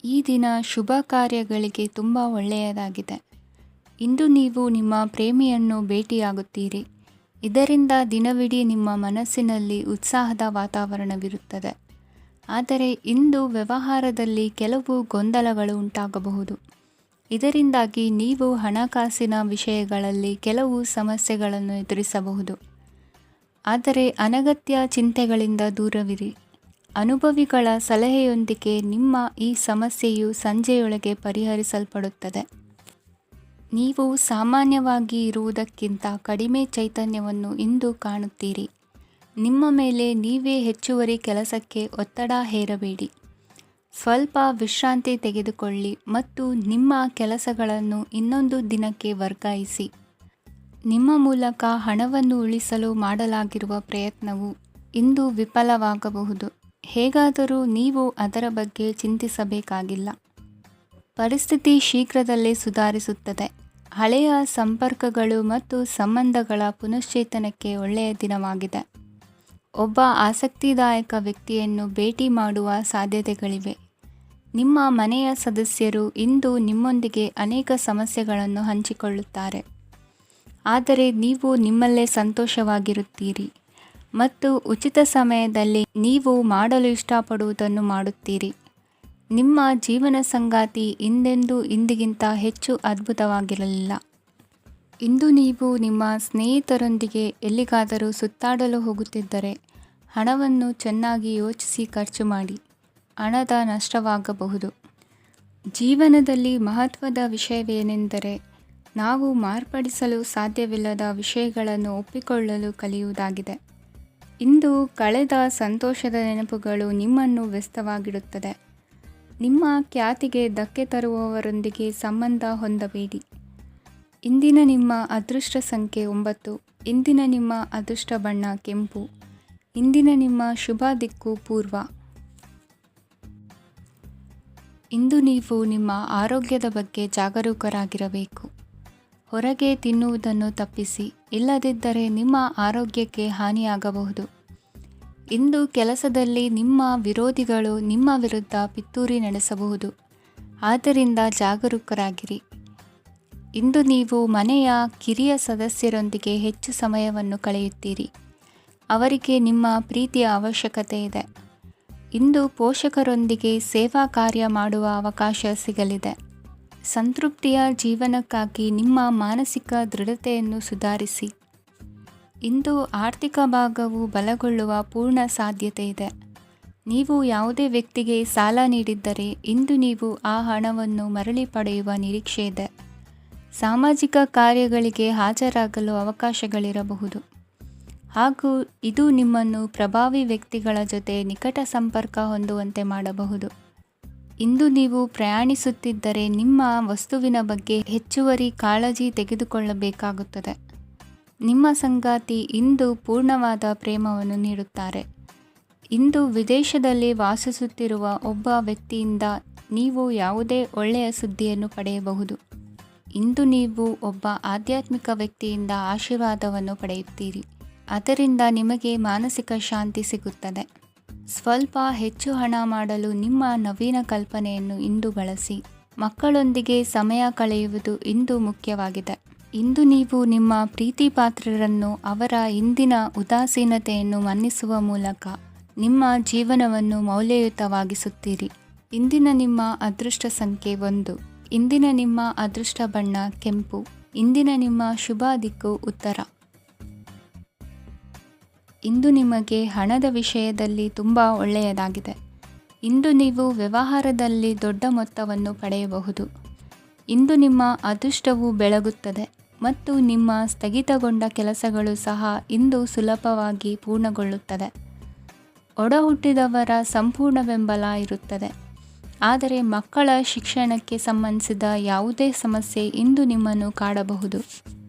ಈ ದಿನ ಶುಭ ಕಾರ್ಯಗಳಿಗೆ ತುಂಬ ಒಳ್ಳೆಯದಾಗಿದೆ. ಇಂದು ನೀವು ನಿಮ್ಮ ಪ್ರೇಮಿಯನ್ನು ಭೇಟಿಯಾಗುತ್ತೀರಿ. ಇದರಿಂದ ದಿನವಿಡೀ ನಿಮ್ಮ ಮನಸ್ಸಿನಲ್ಲಿ ಉತ್ಸಾಹದ ವಾತಾವರಣವಿರುತ್ತದೆ. ಆದರೆ ಇಂದು ವ್ಯವಹಾರದಲ್ಲಿ ಕೆಲವು ಗೊಂದಲಗಳು ಉಂಟಾಗಬಹುದು. ಇದರಿಂದಾಗಿ ನೀವು ಹಣಕಾಸಿನ ವಿಷಯಗಳಲ್ಲಿ ಕೆಲವು ಸಮಸ್ಯೆಗಳನ್ನು ಎದುರಿಸಬಹುದು. ಆದರೆ ಅನಗತ್ಯ ಚಿಂತೆಗಳಿಂದ ದೂರವಿರಿ. ಅನುಭವಿಗಳ ಸಲಹೆಯೊಂದಿಗೆ ನಿಮ್ಮ ಈ ಸಮಸ್ಯೆಯು ಸಂಜೆಯೊಳಗೆ ಪರಿಹರಿಸಲ್ಪಡುತ್ತದೆ. ನೀವು ಸಾಮಾನ್ಯವಾಗಿ ಇರುವುದಕ್ಕಿಂತ ಕಡಿಮೆ ಚೈತನ್ಯವನ್ನು ಇಂದು ಕಾಣುತ್ತೀರಿ. ನಿಮ್ಮ ಮೇಲೆ ನೀವೇ ಹೆಚ್ಚುವರಿ ಕೆಲಸಕ್ಕೆ ಒತ್ತಡ ಹೇರಬೇಡಿ. ಸ್ವಲ್ಪ ವಿಶ್ರಾಂತಿ ತೆಗೆದುಕೊಳ್ಳಿ ಮತ್ತು ನಿಮ್ಮ ಕೆಲಸಗಳನ್ನು ಇನ್ನೊಂದು ದಿನಕ್ಕೆ ವರ್ಗಾಯಿಸಿ. ನಿಮ್ಮ ಮೂಲಕ ಹಣವನ್ನು ಉಳಿಸಲು ಮಾಡಲಾಗಿರುವ ಪ್ರಯತ್ನವು ಇಂದು ವಿಫಲವಾಗಬಹುದು. ಹೇಗಾದರೂ ನೀವು ಅದರ ಬಗ್ಗೆ ಚಿಂತಿಸಬೇಕಾಗಿಲ್ಲ. ಪರಿಸ್ಥಿತಿ ಶೀಘ್ರದಲ್ಲೇ ಸುಧಾರಿಸುತ್ತದೆ. ಹಳೆಯ ಸಂಪರ್ಕಗಳು ಮತ್ತು ಸಂಬಂಧಗಳ ಪುನಶ್ಚೇತನಕ್ಕೆ ಒಳ್ಳೆಯ ದಿನವಾಗಿದೆ. ಒಬ್ಬ ಆಸಕ್ತಿದಾಯಕ ವ್ಯಕ್ತಿಯನ್ನು ಭೇಟಿ ಮಾಡುವ ಸಾಧ್ಯತೆಗಳಿವೆ. ನಿಮ್ಮ ಮನೆಯ ಸದಸ್ಯರು ಇಂದು ನಿಮ್ಮೊಂದಿಗೆ ಅನೇಕ ಸಮಸ್ಯೆಗಳನ್ನು ಹಂಚಿಕೊಳ್ಳುತ್ತಾರೆ. ಆದರೆ ನೀವು ನಿಮ್ಮಲ್ಲೇ ಸಂತೋಷವಾಗಿರುತ್ತೀರಿ ಮತ್ತು ಉಚಿತ ಸಮಯದಲ್ಲಿ ನೀವು ಮಾಡಲು ಇಷ್ಟಪಡುವುದನ್ನು ಮಾಡುತ್ತೀರಿ. ನಿಮ್ಮ ಜೀವನ ಸಂಗಾತಿ ಇಂದಿಗಿಂತ ಹೆಚ್ಚು ಅದ್ಭುತವಾಗಿರಲಿಲ್ಲ. ಇಂದು ನೀವು ನಿಮ್ಮ ಸ್ನೇಹಿತರೊಂದಿಗೆ ಎಲ್ಲಿಗಾದರೂ ಸುತ್ತಾಡಲು ಹೋಗುತ್ತಿದ್ದರೆ ಹಣವನ್ನು ಚೆನ್ನಾಗಿ ಯೋಚಿಸಿ ಖರ್ಚು ಮಾಡಿ. ಹಣದ ನಷ್ಟವಾಗಬಹುದು. ಜೀವನದಲ್ಲಿ ಮಹತ್ವದ ವಿಷಯವೇನೆಂದರೆ ನಾವು ಮಾರ್ಪಡಿಸಲು ಸಾಧ್ಯವಿಲ್ಲದ ವಿಷಯಗಳನ್ನು ಒಪ್ಪಿಕೊಳ್ಳಲು ಕಲಿಯುವುದಾಗಿದೆ. ಇಂದು ಕಳೆದ ಸಂತೋಷದ ನೆನಪುಗಳು ನಿಮ್ಮನ್ನು ವ್ಯಸ್ತವಾಗಿಡುತ್ತದೆ. ನಿಮ್ಮ ಖ್ಯಾತಿಗೆ ಧಕ್ಕೆ ತರುವವರೊಂದಿಗೆ ಸಂಬಂಧ ಹೊಂದಬೇಡಿ. ಇಂದಿನ ನಿಮ್ಮ ಅದೃಷ್ಟ ಸಂಖ್ಯೆ 9. ಇಂದಿನ ನಿಮ್ಮ ಅದೃಷ್ಟ ಬಣ್ಣ ಕೆಂಪು. ಇಂದಿನ ನಿಮ್ಮ ಶುಭ ದಿಕ್ಕು ಪೂರ್ವ. ಇಂದು ನೀವು ನಿಮ್ಮ ಆರೋಗ್ಯದ ಬಗ್ಗೆ ಜಾಗರೂಕರಾಗಿರಬೇಕು. ಹೊರಗೆ ತಿನ್ನುವುದನ್ನು ತಪ್ಪಿಸಿ, ಇಲ್ಲದಿದ್ದರೆ ನಿಮ್ಮ ಆರೋಗ್ಯಕ್ಕೆ ಹಾನಿಯಾಗಬಹುದು. ಇಂದು ಕೆಲಸದಲ್ಲಿ ನಿಮ್ಮ ವಿರೋಧಿಗಳು ನಿಮ್ಮ ವಿರುದ್ಧ ಪಿತೂರಿ ನಡೆಸಬಹುದು. ಆದ್ದರಿಂದ ಜಾಗರೂಕರಾಗಿರಿ. ಇಂದು ನೀವು ಮನೆಯ ಕಿರಿಯ ಸದಸ್ಯರೊಂದಿಗೆ ಹೆಚ್ಚು ಸಮಯವನ್ನು ಕಳೆಯುತ್ತೀರಿ. ಅವರಿಗೆ ನಿಮ್ಮ ಪ್ರೀತಿಯ ಅವಶ್ಯಕತೆ ಇದೆ. ಇಂದು ಪೋಷಕರೊಂದಿಗೆ ಸೇವಾ ಕಾರ್ಯ ಮಾಡುವ ಅವಕಾಶ ಸಿಗಲಿದೆ. ಸಂತೃಪ್ತಿಯ ಜೀವನಕ್ಕಾಗಿ ನಿಮ್ಮ ಮಾನಸಿಕ ದೃಢತೆಯನ್ನು ಸುಧಾರಿಸಿ. ಇಂದು ಆರ್ಥಿಕ ಭಾಗವು ಬಲಗೊಳ್ಳುವ ಪೂರ್ಣ ಸಾಧ್ಯತೆ ಇದೆ. ನೀವು ಯಾವುದೇ ವ್ಯಕ್ತಿಗೆ ಸಾಲ ನೀಡಿದ್ದರೆ ಇಂದು ನೀವು ಆ ಹಣವನ್ನು ಮರಳಿ ಪಡೆಯುವ ನಿರೀಕ್ಷೆ ಇದೆ. ಸಾಮಾಜಿಕ ಕಾರ್ಯಗಳಿಗೆ ಹಾಜರಾಗಲು ಅವಕಾಶಗಳಿರಬಹುದು ಹಾಗೂ ಇದು ನಿಮ್ಮನ್ನು ಪ್ರಭಾವಿ ವ್ಯಕ್ತಿಗಳ ಜೊತೆ ನಿಕಟ ಸಂಪರ್ಕ ಹೊಂದುವಂತೆ ಮಾಡಬಹುದು. ಇಂದು ನೀವು ಪ್ರಯಾಣಿಸುತ್ತಿದ್ದರೆ ನಿಮ್ಮ ವಸ್ತುವಿನ ಬಗ್ಗೆ ಹೆಚ್ಚುವರಿ ಕಾಳಜಿ ತೆಗೆದುಕೊಳ್ಳಬೇಕಾಗುತ್ತದೆ. ನಿಮ್ಮ ಸಂಗಾತಿ ಇಂದು ಪೂರ್ಣವಾದ ಪ್ರೇಮವನ್ನು ನೀಡುತ್ತಾರೆ. ಇಂದು ವಿದೇಶದಲ್ಲಿ ವಾಸಿಸುತ್ತಿರುವ ಒಬ್ಬ ವ್ಯಕ್ತಿಯಿಂದ ನೀವು ಯಾವುದೇ ಒಳ್ಳೆಯ ಸುದ್ದಿಯನ್ನು ಪಡೆಯಬಹುದು. ಇಂದು ನೀವು ಒಬ್ಬ ಆಧ್ಯಾತ್ಮಿಕ ವ್ಯಕ್ತಿಯಿಂದ ಆಶೀರ್ವಾದವನ್ನು ಪಡೆಯುತ್ತೀರಿ. ಅದರಿಂದ ನಿಮಗೆ ಮಾನಸಿಕ ಶಾಂತಿ ಸಿಗುತ್ತದೆ. ಸ್ವಲ್ಪ ಹೆಚ್ಚು ಹಣ ಮಾಡಲು ನಿಮ್ಮ ನವೀನ ಕಲ್ಪನೆಯನ್ನು ಇಂದು ಬಳಸಿ. ಮಕ್ಕಳೊಂದಿಗೆ ಸಮಯ ಕಳೆಯುವುದು ಇಂದು ಮುಖ್ಯವಾಗಿದೆ. ಇಂದು ನೀವು ನಿಮ್ಮ ಪ್ರೀತಿ ಪಾತ್ರರನ್ನು ಅವರ ಇಂದಿನ ಉದಾಸೀನತೆಯನ್ನು ಮನ್ನಿಸುವ ಮೂಲಕ ನಿಮ್ಮ ಜೀವನವನ್ನು ಮೌಲ್ಯಯುತವಾಗಿಸುತ್ತೀರಿ. ಇಂದಿನ ನಿಮ್ಮ ಅದೃಷ್ಟ ಸಂಖ್ಯೆ 1. ಇಂದಿನ ನಿಮ್ಮ ಅದೃಷ್ಟ ಬಣ್ಣ ಕೆಂಪು. ಇಂದಿನ ನಿಮ್ಮ ಶುಭ ದಿಕ್ಕು ಉತ್ತರ. ಇಂದು ನಿಮಗೆ ಹಣದ ವಿಷಯದಲ್ಲಿ ತುಂಬ ಒಳ್ಳೆಯದಾಗಿದೆ. ಇಂದು ನೀವು ವ್ಯವಹಾರದಲ್ಲಿ ದೊಡ್ಡ ಮೊತ್ತವನ್ನು ಪಡೆಯಬಹುದು. ಇಂದು ನಿಮ್ಮ ಅದೃಷ್ಟವು ಬೆಳಗುತ್ತದೆ ಮತ್ತು ನಿಮ್ಮ ಸ್ಥಗಿತಗೊಂಡ ಕೆಲಸಗಳು ಸಹ ಇಂದು ಸುಲಭವಾಗಿ ಪೂರ್ಣಗೊಳ್ಳುತ್ತದೆ. ಒಡಹುಟ್ಟಿದವರ ಸಂಪೂರ್ಣ ಬೆಂಬಲ ಇರುತ್ತದೆ. ಆದರೆ ಮಕ್ಕಳ ಶಿಕ್ಷಣಕ್ಕೆ ಸಂಬಂಧಿಸಿದ ಯಾವುದೇ ಸಮಸ್ಯೆ ಇಂದು ನಿಮ್ಮನ್ನು ಕಾಡಬಹುದು.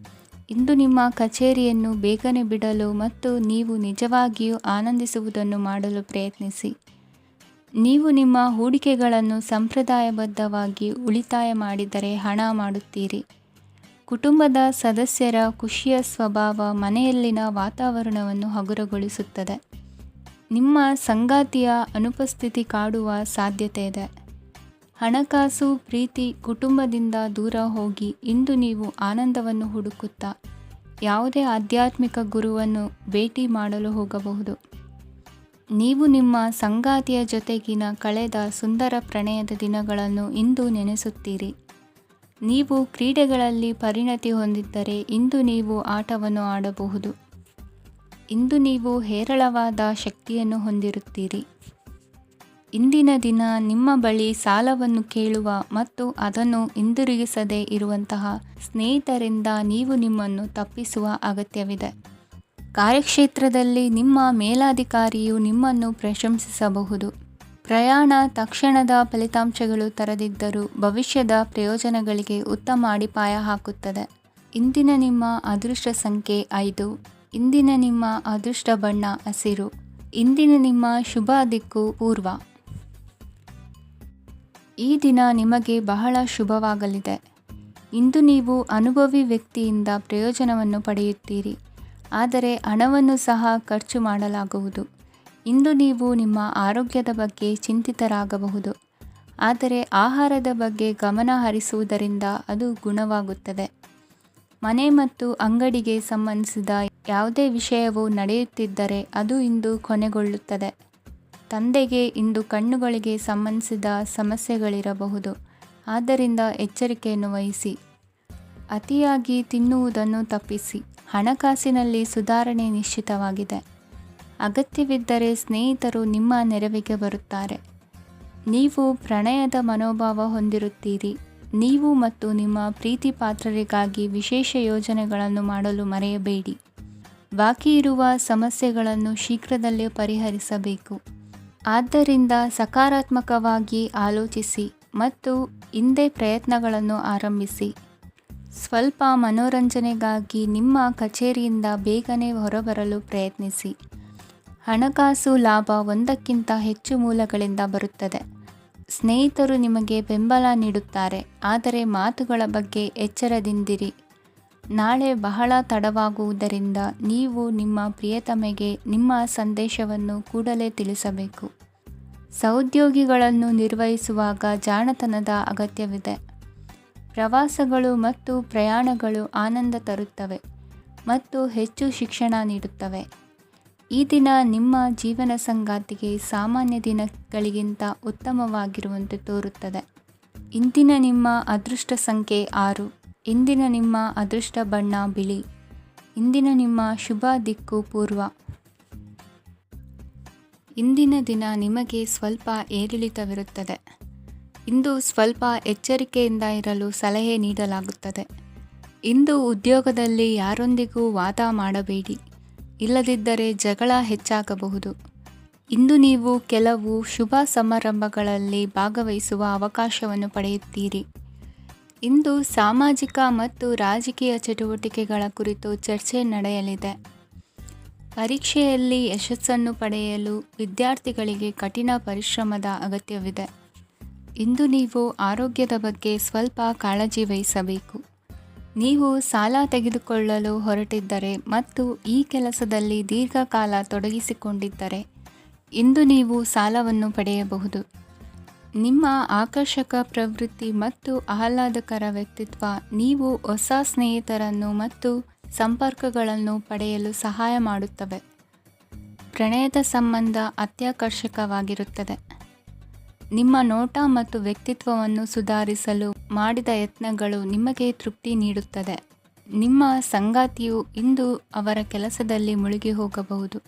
ಇಂದು ನಿಮ್ಮ ಕಚೇರಿಯನ್ನು ಬೇಗನೆ ಬಿಡಲು ಮತ್ತು ನೀವು ನಿಜವಾಗಿಯೂ ಆನಂದಿಸುವುದನ್ನು ಮಾಡಲು ಪ್ರಯತ್ನಿಸಿ. ನೀವು ನಿಮ್ಮ ಹೂಡಿಕೆಗಳನ್ನು ಸಂಪ್ರದಾಯಬದ್ಧವಾಗಿ ಉಳಿತಾಯ ಮಾಡಿದರೆ ಹಣ ಮಾಡುತ್ತೀರಿ. ಕುಟುಂಬದ ಸದಸ್ಯರ ಖುಷಿಯ ಸ್ವಭಾವ ಮನೆಯಲ್ಲಿನ ವಾತಾವರಣವನ್ನು ಹಗುರಗೊಳಿಸುತ್ತದೆ. ನಿಮ್ಮ ಸಂಗಾತಿಯ ಅನುಪಸ್ಥಿತಿ ಕಾಡುವ ಸಾಧ್ಯತೆ ಇದೆ. ಹಣಕಾಸು, ಪ್ರೀತಿ, ಕುಟುಂಬದಿಂದ ದೂರ ಹೋಗಿ ಇಂದು ನೀವು ಆನಂದವನ್ನು ಹುಡುಕುತ್ತಾ ಯಾವುದೇ ಆಧ್ಯಾತ್ಮಿಕ ಗುರುವನ್ನು ಭೇಟಿ ಮಾಡಲು ಹೋಗಬಹುದು. ನೀವು ನಿಮ್ಮ ಸಂಗಾತಿಯ ಜೊತೆಗಿನ ಕಳೆದ ಸುಂದರ ಪ್ರಣಯದ ದಿನಗಳನ್ನು ಇಂದು ನೆನೆಸುತ್ತೀರಿ. ನೀವು ಕ್ರೀಡೆಗಳಲ್ಲಿ ಪರಿಣತಿ ಹೊಂದಿದ್ದರೆ ಇಂದು ನೀವು ಆಟವನ್ನು ಆಡಬಹುದು. ಇಂದು ನೀವು ಹೇರಳವಾದ ಶಕ್ತಿಯನ್ನು ಹೊಂದಿರುತ್ತೀರಿ. ಇಂದಿನ ದಿನ ನಿಮ್ಮ ಬಳಿ ಸಾಲವನ್ನು ಕೇಳುವ ಮತ್ತು ಅದನ್ನು ಹಿಂದಿರುಗಿಸದೇ ಇರುವಂತಹ ಸ್ನೇಹಿತರಿಂದ ನೀವು ನಿಮ್ಮನ್ನು ತಪ್ಪಿಸುವ ಅಗತ್ಯವಿದೆ. ಕಾರ್ಯಕ್ಷೇತ್ರದಲ್ಲಿ ನಿಮ್ಮ ಮೇಲಾಧಿಕಾರಿಯು ನಿಮ್ಮನ್ನು ಪ್ರಶಂಸಿಸಬಹುದು. ಪ್ರಯಾಣ ತಕ್ಷಣದ ಫಲಿತಾಂಶಗಳು ತರದಿದ್ದರೂ ಭವಿಷ್ಯದ ಪ್ರಯೋಜನಗಳಿಗೆ ಉತ್ತಮ ಅಡಿಪಾಯ ಹಾಕುತ್ತದೆ. ಇಂದಿನ ನಿಮ್ಮ ಅದೃಷ್ಟ ಸಂಖ್ಯೆ 5. ಇಂದಿನ ನಿಮ್ಮ ಅದೃಷ್ಟ ಬಣ್ಣ ಹಸಿರು. ಇಂದಿನ ನಿಮ್ಮ ಶುಭ ದಿಕ್ಕು ಪೂರ್ವ. ಈ ದಿನ ನಿಮಗೆ ಬಹಳ ಶುಭವಾಗಲಿದೆ. ಇಂದು ನೀವು ಅನುಭವಿ ವ್ಯಕ್ತಿಯಿಂದ ಪ್ರಯೋಜನವನ್ನು ಪಡೆಯುತ್ತೀರಿ, ಆದರೆ ಹಣವನ್ನು ಸಹ ಖರ್ಚು ಮಾಡಲಾಗುವುದು. ಇಂದು ನೀವು ನಿಮ್ಮ ಆರೋಗ್ಯದ ಬಗ್ಗೆ ಚಿಂತಿತರಾಗಬಹುದು, ಆದರೆ ಆಹಾರದ ಬಗ್ಗೆ ಗಮನ ಹರಿಸುವುದರಿಂದ ಅದು ಗುಣವಾಗುತ್ತದೆ. ಮನೆ ಮತ್ತು ಅಂಗಡಿಗೆ ಸಂಬಂಧಿಸಿದ ಯಾವುದೇ ವಿಷಯವು ನಡೆಯುತ್ತಿದ್ದರೆ ಅದು ಇಂದು ಕೊನೆಗೊಳ್ಳುತ್ತದೆ. ತಂದೆಗೆ ಇಂದು ಕಣ್ಣುಗಳಿಗೆ ಸಂಬಂಧಿಸಿದ ಸಮಸ್ಯೆಗಳಿರಬಹುದು, ಆದ್ದರಿಂದ ಎಚ್ಚರಿಕೆಯನ್ನು ವಹಿಸಿ. ಅತಿಯಾಗಿ ತಿನ್ನುವುದನ್ನು ತಪ್ಪಿಸಿ. ಹಣಕಾಸಿನಲ್ಲಿ ಸುಧಾರಣೆ ನಿಶ್ಚಿತವಾಗಿದೆ. ಅಗತ್ಯವಿದ್ದರೆ ಸ್ನೇಹಿತರು ನಿಮ್ಮ ನೆರವಿಗೆ ಬರುತ್ತಾರೆ. ನೀವು ಪ್ರಣಯದ ಮನೋಭಾವ ಹೊಂದಿರುತ್ತೀರಿ. ನೀವು ಮತ್ತು ನಿಮ್ಮ ಪ್ರೀತಿ ಪಾತ್ರರಿಗಾಗಿ ವಿಶೇಷ ಯೋಜನೆಗಳನ್ನು ಮಾಡಲು ಮರೆಯಬೇಡಿ. ಬಾಕಿ ಇರುವ ಸಮಸ್ಯೆಗಳನ್ನು ಶೀಘ್ರದಲ್ಲೇ ಪರಿಹರಿಸಬೇಕು. ಆದ್ದರಿಂದ ಸಕಾರಾತ್ಮಕವಾಗಿ ಆಲೋಚಿಸಿ ಮತ್ತು ಇಂದೇ ಪ್ರಯತ್ನಗಳನ್ನು ಆರಂಭಿಸಿ. ಸ್ವಲ್ಪ ಮನೋರಂಜನೆಗಾಗಿ ನಿಮ್ಮ ಕಚೇರಿಯಿಂದ ಬೇಗನೆ ಹೊರಬರಲು ಪ್ರಯತ್ನಿಸಿ. ಹಣಕಾಸು ಲಾಭ ಒಂದಕ್ಕಿಂತ ಹೆಚ್ಚು ಮೂಲಗಳಿಂದ ಬರುತ್ತದೆ. ಸ್ನೇಹಿತರು ನಿಮಗೆ ಬೆಂಬಲ ನೀಡುತ್ತಾರೆ, ಆದರೆ ಮಾತುಗಳ ಬಗ್ಗೆ ಎಚ್ಚರದಿಂದಿರಿ. ನಾಳೆ ಬಹಳ ತಡವಾಗುವುದರಿಂದ ನೀವು ನಿಮ್ಮ ಪ್ರಿಯತಮೆಗೆ ನಿಮ್ಮ ಸಂದೇಶವನ್ನು ಕೂಡಲೇ ತಿಳಿಸಬೇಕು. ಸಹೋದ್ಯೋಗಿಗಳನ್ನು ನಿರ್ವಹಿಸುವಾಗ ಜಾಣತನದ ಅಗತ್ಯವಿದೆ. ಪ್ರವಾಸಗಳು ಮತ್ತು ಪ್ರಯಾಣಗಳು ಆನಂದ ತರುತ್ತವೆ ಮತ್ತು ಹೆಚ್ಚು ಶಿಕ್ಷಣ ನೀಡುತ್ತವೆ. ಈ ದಿನ ನಿಮ್ಮ ಜೀವನ ಸಂಗಾತಿಗೆ ಸಾಮಾನ್ಯ ದಿನಗಳಿಗಿಂತ ಉತ್ತಮವಾಗಿರುವಂತೆ ತೋರುತ್ತದೆ. ಇಂದಿನ ನಿಮ್ಮ ಅದೃಷ್ಟ ಸಂಖ್ಯೆ 6. ಇಂದಿನ ನಿಮ್ಮ ಅದೃಷ್ಟ ಬಣ್ಣ ಬಿಳಿ. ಇಂದಿನ ನಿಮ್ಮ ಶುಭ ದಿಕ್ಕು ಪೂರ್ವ. ಇಂದಿನ ದಿನ ನಿಮಗೆ ಸ್ವಲ್ಪ ಏರಿಳಿತವಿರುತ್ತದೆ. ಇಂದು ಸ್ವಲ್ಪ ಎಚ್ಚರಿಕೆಯಿಂದ ಇರಲು ಸಲಹೆ ನೀಡಲಾಗುತ್ತದೆ. ಇಂದು ಉದ್ಯೋಗದಲ್ಲಿ ಯಾರೊಂದಿಗೂ ವಾದ ಮಾಡಬೇಡಿ, ಇಲ್ಲದಿದ್ದರೆ ಜಗಳ ಹೆಚ್ಚಾಗಬಹುದು. ಇಂದು ನೀವು ಕೆಲವು ಶುಭ ಸಮಾರಂಭಗಳಲ್ಲಿ ಭಾಗವಹಿಸುವ ಅವಕಾಶವನ್ನು ಪಡೆಯುತ್ತೀರಿ. ಇಂದು ಸಾಮಾಜಿಕ ಮತ್ತು ರಾಜಕೀಯ ಚಟುವಟಿಕೆಗಳ ಕುರಿತು ಚರ್ಚೆ ನಡೆಯಲಿದೆ. ಪರೀಕ್ಷೆಯಲ್ಲಿ ಯಶಸ್ಸನ್ನು ಪಡೆಯಲು ವಿದ್ಯಾರ್ಥಿಗಳಿಗೆ ಕಠಿಣ ಪರಿಶ್ರಮದ ಅಗತ್ಯವಿದೆ. ಇಂದು ನೀವು ಆರೋಗ್ಯದ ಬಗ್ಗೆ ಸ್ವಲ್ಪ ಕಾಳಜಿ ವಹಿಸಬೇಕು. ನೀವು ಸಾಲ ತೆಗೆದುಕೊಳ್ಳಲು ಹೊರಟಿದ್ದರೆ ಮತ್ತು ಈ ಕೆಲಸದಲ್ಲಿ ದೀರ್ಘಕಾಲ ತೊಡಗಿಸಿಕೊಂಡಿದ್ದರೆ ಇಂದು ನೀವು ಸಾಲವನ್ನು ಪಡೆಯಬಹುದು. ನಿಮ್ಮ ಆಕರ್ಷಕ ಪ್ರವೃತ್ತಿ ಮತ್ತು ಆಹ್ಲಾದಕರ ವ್ಯಕ್ತಿತ್ವ ನೀವು ಹೊಸ ಸ್ನೇಹಿತರನ್ನು ಮತ್ತು ಸಂಪರ್ಕಗಳನ್ನು ಪಡೆಯಲು ಸಹಾಯ ಮಾಡುತ್ತವೆ. ಪ್ರಣಯದ ಸಂಬಂಧ ಅತ್ಯಾಕರ್ಷಕವಾಗಿರುತ್ತದೆ. ನಿಮ್ಮ ನೋಟ ಮತ್ತು ವ್ಯಕ್ತಿತ್ವವನ್ನು ಸುಧಾರಿಸಲು ಮಾಡಿದ ಯತ್ನಗಳು ನಿಮಗೆ ತೃಪ್ತಿ ನೀಡುತ್ತದೆ. ನಿಮ್ಮ ಸಂಗಾತಿಯು ಇಂದು ಅವರ ಕೆಲಸದಲ್ಲಿ ಮುಳುಗಿ ಹೋಗಬಹುದು.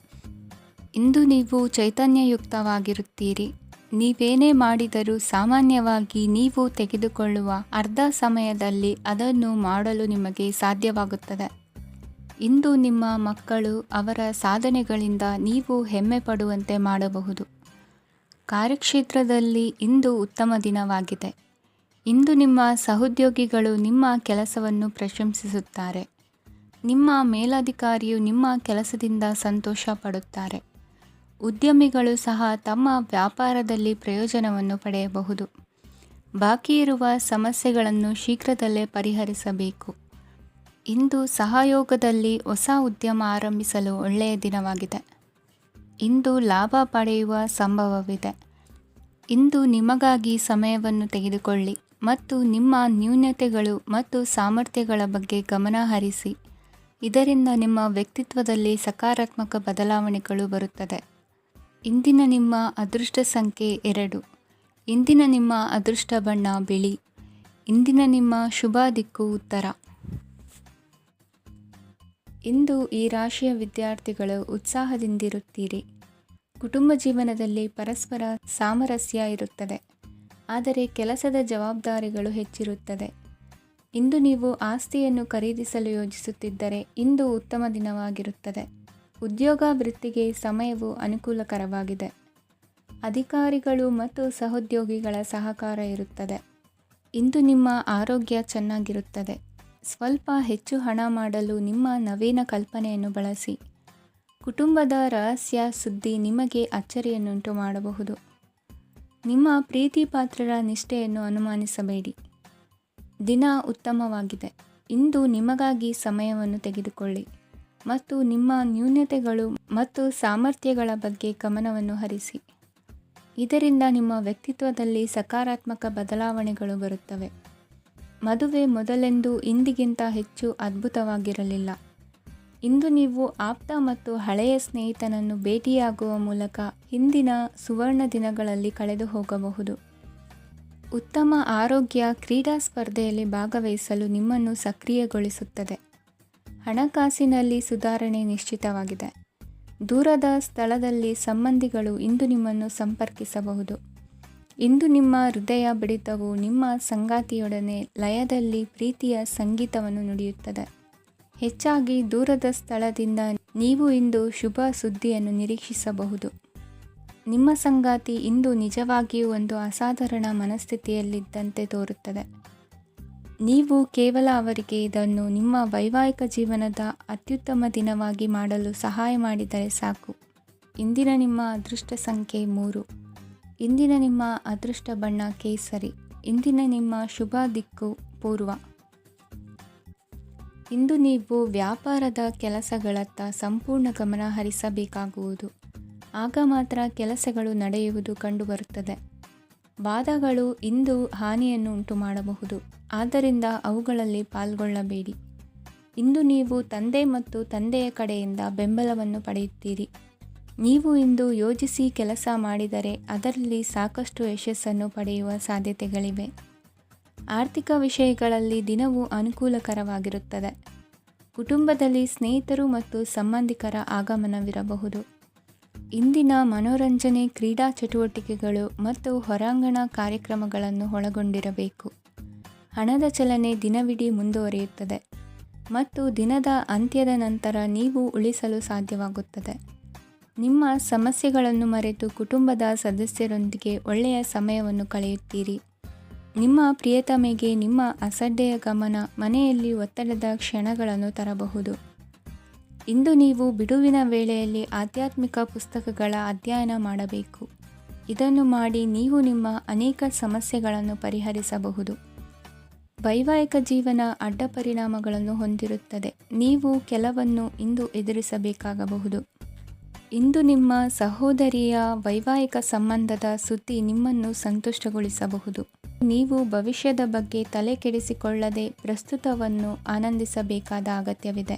ಇಂದು ನೀವು ಚೈತನ್ಯಯುಕ್ತವಾಗಿರುತ್ತೀರಿ. ನೀವೇನೇ ಮಾಡಿದರೂ ಸಾಮಾನ್ಯವಾಗಿ ನೀವು ತೆಗೆದುಕೊಳ್ಳುವ ಅರ್ಧ ಸಮಯದಲ್ಲಿ ಅದನ್ನು ಮಾಡಲು ನಿಮಗೆ ಸಾಧ್ಯವಾಗುತ್ತದೆ. ಇಂದು ನಿಮ್ಮ ಮಕ್ಕಳು ಅವರ ಸಾಧನೆಗಳಿಂದ ನೀವು ಹೆಮ್ಮೆ ಪಡುವಂತೆ ಮಾಡಬಹುದು. ಕಾರ್ಯಕ್ಷೇತ್ರದಲ್ಲಿ ಇಂದು ಉತ್ತಮ ದಿನವಾಗಿದೆ. ಇಂದು ನಿಮ್ಮ ಸಹೋದ್ಯೋಗಿಗಳು ನಿಮ್ಮ ಕೆಲಸವನ್ನು ಪ್ರಶಂಸಿಸುತ್ತಾರೆ. ನಿಮ್ಮ ಮೇಲಧಿಕಾರಿಯು ನಿಮ್ಮ ಕೆಲಸದಿಂದ ಸಂತೋಷ ಪಡುತ್ತಾರೆ. ಉದ್ಯಮಿಗಳು ಸಹ ತಮ್ಮ ವ್ಯಾಪಾರದಲ್ಲಿ ಪ್ರಯೋಜನವನ್ನು ಪಡೆಯಬಹುದು. ಬಾಕಿ ಇರುವ ಸಮಸ್ಯೆಗಳನ್ನು ಶೀಘ್ರದಲ್ಲೇ ಪರಿಹರಿಸಬೇಕು. ಇಂದು ಸಹಯೋಗದಲ್ಲಿ ಹೊಸ ಉದ್ಯಮ ಆರಂಭಿಸಲು ಒಳ್ಳೆಯ ದಿನವಾಗಿದೆ. ಇಂದು ಲಾಭ ಪಡೆಯುವ ಸಂಭವವಿದೆ. ಇಂದು ನಿಮಗಾಗಿ ಸಮಯವನ್ನು ತೆಗೆದುಕೊಳ್ಳಿ ಮತ್ತು ನಿಮ್ಮ ನ್ಯೂನತೆಗಳು ಮತ್ತು ಸಾಮರ್ಥ್ಯಗಳ ಬಗ್ಗೆ ಗಮನ ಹರಿಸಿ. ಇದರಿಂದ ನಿಮ್ಮ ವ್ಯಕ್ತಿತ್ವದಲ್ಲಿ ಸಕಾರಾತ್ಮಕ ಬದಲಾವಣೆಗಳು ಬರುತ್ತದೆ. ಇಂದಿನ ನಿಮ್ಮ ಅದೃಷ್ಟ ಸಂಖ್ಯೆ 2. ಇಂದಿನ ನಿಮ್ಮ ಅದೃಷ್ಟ ಬಣ್ಣ ಬಿಳಿ. ಇಂದಿನ ನಿಮ್ಮ ಶುಭ ದಿಕ್ಕು ಉತ್ತರ. ಇಂದು ಈ ರಾಶಿಯ ವಿದ್ಯಾರ್ಥಿಗಳು ಉತ್ಸಾಹದಿಂದಿರುತ್ತೀರಿ. ಕುಟುಂಬ ಜೀವನದಲ್ಲಿ ಪರಸ್ಪರ ಸಾಮರಸ್ಯ ಇರುತ್ತದೆ, ಆದರೆ ಕೆಲಸದ ಜವಾಬ್ದಾರಿಗಳು ಹೆಚ್ಚಿರುತ್ತದೆ. ಇಂದು ನೀವು ಆಸ್ತಿಯನ್ನು ಖರೀದಿಸಲು ಯೋಜಿಸುತ್ತಿದ್ದರೆ ಇಂದು ಉತ್ತಮ ದಿನವಾಗಿರುತ್ತದೆ. ಉದ್ಯೋಗ ವೃತ್ತಿಗೆ ಸಮಯವು ಅನುಕೂಲಕರವಾಗಿದೆ. ಅಧಿಕಾರಿಗಳು ಮತ್ತು ಸಹೋದ್ಯೋಗಿಗಳ ಸಹಕಾರ ಇರುತ್ತದೆ. ಇಂದು ನಿಮ್ಮ ಆರೋಗ್ಯ ಚೆನ್ನಾಗಿರುತ್ತದೆ. ಸ್ವಲ್ಪ ಹೆಚ್ಚು ಹಣ ಮಾಡಲು ನಿಮ್ಮ ನವೀನ ಕಲ್ಪನೆಯನ್ನು ಬಳಸಿ. ಕುಟುಂಬದ ರಹಸ್ಯ ಸುದ್ದಿ ನಿಮಗೆ ಅಚ್ಚರಿಯನ್ನುಂಟು ಮಾಡಬಹುದು. ನಿಮ್ಮ ಪ್ರೀತಿ ಪಾತ್ರರ ನಿಷ್ಠೆಯನ್ನು ಅನುಮಾನಿಸಬೇಡಿ. ದಿನ ಉತ್ತಮವಾಗಿದೆ. ಇಂದು ನಿಮಗಾಗಿ ಸಮಯವನ್ನು ತೆಗೆದುಕೊಳ್ಳಿ ಮತ್ತು ನಿಮ್ಮ ನ್ಯೂನತೆಗಳು ಮತ್ತು ಸಾಮರ್ಥ್ಯಗಳ ಬಗ್ಗೆ ಗಮನವನ್ನು ಹರಿಸಿ. ಇದರಿಂದ ನಿಮ್ಮ ವ್ಯಕ್ತಿತ್ವದಲ್ಲಿ ಸಕಾರಾತ್ಮಕ ಬದಲಾವಣೆಗಳು ಬರುತ್ತವೆ. ಮದುವೆ ಮೊದಲೆಂದೂ ಇಂದಿಗಿಂತ ಹೆಚ್ಚು ಅದ್ಭುತವಾಗಿರಲಿಲ್ಲ. ಇಂದು ನೀವು ಆಪ್ತ ಮತ್ತು ಹಳೆಯ ಸ್ನೇಹಿತನನ್ನು ಭೇಟಿಯಾಗುವ ಮೂಲಕ ಹಿಂದಿನ ಸುವರ್ಣ ದಿನಗಳಲ್ಲಿ ಕಳೆದು ಹೋಗಬಹುದು. ಉತ್ತಮ ಆರೋಗ್ಯ ಕ್ರೀಡಾ ಸ್ಪರ್ಧೆಯಲ್ಲಿ ಭಾಗವಹಿಸಲು ನಿಮ್ಮನ್ನು ಸಕ್ರಿಯಗೊಳಿಸುತ್ತದೆ. ಹಣಕಾಸಿನಲ್ಲಿ ಸುಧಾರಣೆ ನಿಶ್ಚಿತವಾಗಿದೆ. ದೂರದ ಸ್ಥಳದಲ್ಲಿ ಸಂಬಂಧಿಗಳು ಇಂದು ನಿಮ್ಮನ್ನು ಸಂಪರ್ಕಿಸಬಹುದು. ಇಂದು ನಿಮ್ಮ ಹೃದಯ ಬಡಿತವು ನಿಮ್ಮ ಸಂಗಾತಿಯೊಡನೆ ಲಯದಲ್ಲಿ ಪ್ರೀತಿಯ ಸಂಗೀತವನ್ನು ನುಡಿಯುತ್ತದೆ. ಹೆಚ್ಚಾಗಿ ದೂರದ ಸ್ಥಳದಿಂದ ನೀವು ಇಂದು ಶುಭ ಸುದ್ದಿಯನ್ನು ನಿರೀಕ್ಷಿಸಬಹುದು. ನಿಮ್ಮ ಸಂಗಾತಿ ಇಂದು ನಿಜವಾಗಿಯೂ ಒಂದು ಅಸಾಧಾರಣ ಮನಸ್ಥಿತಿಯಲ್ಲಿದ್ದಂತೆ ತೋರುತ್ತದೆ. ನೀವು ಕೇವಲ ಅವರಿಗೆ ಇದನ್ನು ನಿಮ್ಮ ವೈವಾಹಿಕ ಜೀವನದ ಅತ್ಯುತ್ತಮ ದಿನವಾಗಿ ಮಾಡಲು ಸಹಾಯ ಮಾಡಿದರೆ ಸಾಕು. ಇಂದಿನ ನಿಮ್ಮ ಅದೃಷ್ಟ ಸಂಖ್ಯೆ 3. ಇಂದಿನ ನಿಮ್ಮ ಅದೃಷ್ಟ ಬಣ್ಣ ಕೇಸರಿ. ಇಂದಿನ ನಿಮ್ಮ ಶುಭ ದಿಕ್ಕು ಪೂರ್ವ. ಇಂದು ನೀವು ವ್ಯಾಪಾರದ ಕೆಲಸಗಳತ್ತ ಸಂಪೂರ್ಣ ಗಮನ ಹರಿಸಬೇಕಾಗುವುದು. ಆಗ ಮಾತ್ರ ಕೆಲಸಗಳು ನಡೆಯುವುದು ಕಂಡುಬರುತ್ತದೆ. ವಾದಗಳು ಇಂದು ಹಾನಿಯನ್ನು ಉಂಟು ಮಾಡಬಹುದು, ಆದ್ದರಿಂದ ಅವುಗಳಲ್ಲಿ ಪಾಲ್ಗೊಳ್ಳಬೇಡಿ. ಇಂದು ನೀವು ತಂದೆ ಮತ್ತು ತಂದೆಯ ಕಡೆಯಿಂದ ಬೆಂಬಲವನ್ನು ಪಡೆಯುತ್ತೀರಿ. ನೀವು ಇಂದು ಯೋಜಿಸಿ ಕೆಲಸ ಮಾಡಿದರೆ ಅದರಲ್ಲಿ ಸಾಕಷ್ಟು ಯಶಸ್ಸನ್ನು ಪಡೆಯುವ ಸಾಧ್ಯತೆಗಳಿವೆ. ಆರ್ಥಿಕ ವಿಷಯಗಳಲ್ಲಿ ದಿನವು ಅನುಕೂಲಕರವಾಗಿರುತ್ತದೆ. ಕುಟುಂಬದಲ್ಲಿ ಸ್ನೇಹಿತರು ಮತ್ತು ಸಂಬಂಧಿಕರ ಆಗಮನವಿರಬಹುದು. ಇಂದಿನ ಮನೋರಂಜನೆ ಕ್ರೀಡಾ ಚಟುವಟಿಕೆಗಳು ಮತ್ತು ಹೊರಾಂಗಣ ಕಾರ್ಯಕ್ರಮಗಳನ್ನು ಒಳಗೊಂಡಿರಬೇಕು. ಹಣದ ಚಲನೆ ದಿನವಿಡೀ ಮುಂದುವರಿಯುತ್ತದೆ ಮತ್ತು ದಿನದ ಅಂತ್ಯದ ನಂತರ ನೀವು ಉಳಿಸಲು ಸಾಧ್ಯವಾಗುತ್ತದೆ. ನಿಮ್ಮ ಸಮಸ್ಯೆಗಳನ್ನು ಮರೆತು ಕುಟುಂಬದ ಸದಸ್ಯರೊಂದಿಗೆ ಒಳ್ಳೆಯ ಸಮಯವನ್ನು ಕಳೆಯುತ್ತೀರಿ. ನಿಮ್ಮ ಪ್ರಿಯತಮೆಗೆ ನಿಮ್ಮ ಅಸಡ್ಡೆಯ ಗಮನ ಮನೆಯಲ್ಲಿ ಒತ್ತಡದ ಕ್ಷಣಗಳನ್ನು ತರಬಹುದು. ಇಂದು ನೀವು ಬಿಡುವಿನ ವೇಳೆಯಲ್ಲಿ ಆಧ್ಯಾತ್ಮಿಕ ಪುಸ್ತಕಗಳ ಅಧ್ಯಯನ ಮಾಡಬೇಕು. ಇದನ್ನು ಮಾಡಿ ನೀವು ನಿಮ್ಮ ಅನೇಕ ಸಮಸ್ಯೆಗಳನ್ನು ಪರಿಹರಿಸಬಹುದು. ವೈವಾಹಿಕ ಜೀವನ ಅಡ್ಡ ಪರಿಣಾಮಗಳನ್ನು ಹೊಂದಿರುತ್ತದೆ. ನೀವು ಕೆಲವನ್ನು ಇಂದು ಎದುರಿಸಬೇಕಾಗಬಹುದು. ಇಂದು ನಿಮ್ಮ ಸಹೋದರಿಯ ವೈವಾಹಿಕ ಸಂಬಂಧದ ಸುದ್ದಿ ನಿಮ್ಮನ್ನು ಸಂತುಷ್ಟಗೊಳಿಸಬಹುದು. ನೀವು ಭವಿಷ್ಯದ ಬಗ್ಗೆ ತಲೆ ಕೆಡಿಸಿಕೊಳ್ಳದೆ ಪ್ರಸ್ತುತವನ್ನು ಆನಂದಿಸಬೇಕಾದ ಅಗತ್ಯವಿದೆ.